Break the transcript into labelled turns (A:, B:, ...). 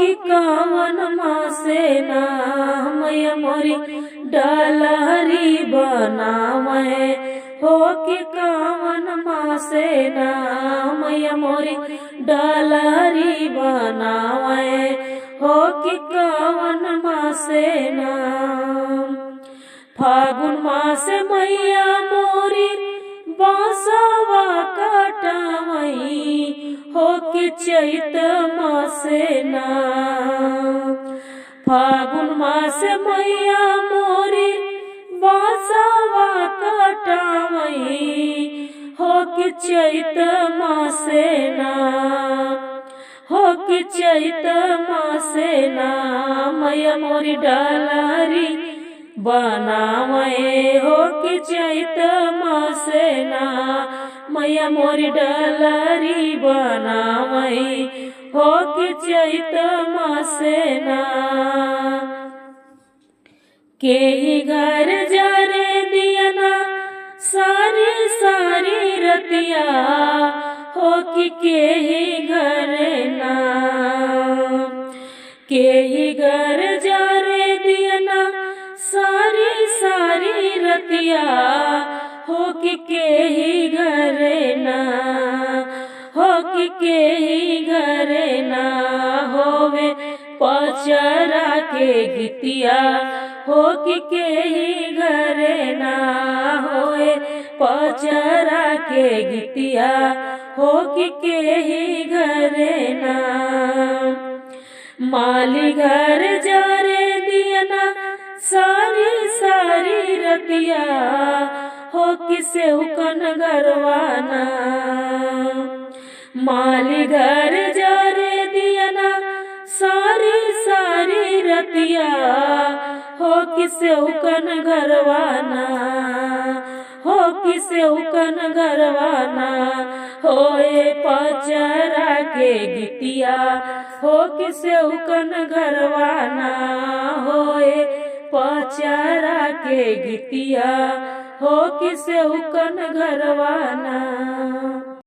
A: कि कावन मासे ना मैया मोरी डलहरी बनावे, हो कि कावन मासे ना मैया मोरी डलहरी बनावे, हो कि कावन मासे ना। फागुन मास मैया मोरी बांसवा काटवई, हो कि चैत मासे ना। फागुन मास मैया मोरी बांसवा काटवई, हो कि चैत मासे ना, हो कि चैत मासे ना मैया मोरी डलहरी बनावे, हो कि चैत मासे ना मैया मोरी डलहरी बनावे, हो कि चैत मासे ना। के ही घर जरे दियना सारी सारी रतिया, हो कि के ही घर ना। के ही घर जरे दियना सारी सारी रतिया, हो कि के ही घर ना, हो कि के ही घर ना। होवे पचरा के गीतिया, हो कि के ही घर ना। होए पचरा के गीतिया, हो कि के ही घर ना। माली घर जरे दियना सारी सारी रतिया, हो कि सेवकन गरवाना। माली घर जरे दियना सारी सारी रतिया, हो कि सेवकन गरवाना, हो कि सेवकन गरवाना। होए पचरा के गीतिया, हो कि सेवकन गरवाना। होए पचरा के गीतिया, हो कि सेवकन गरवाना।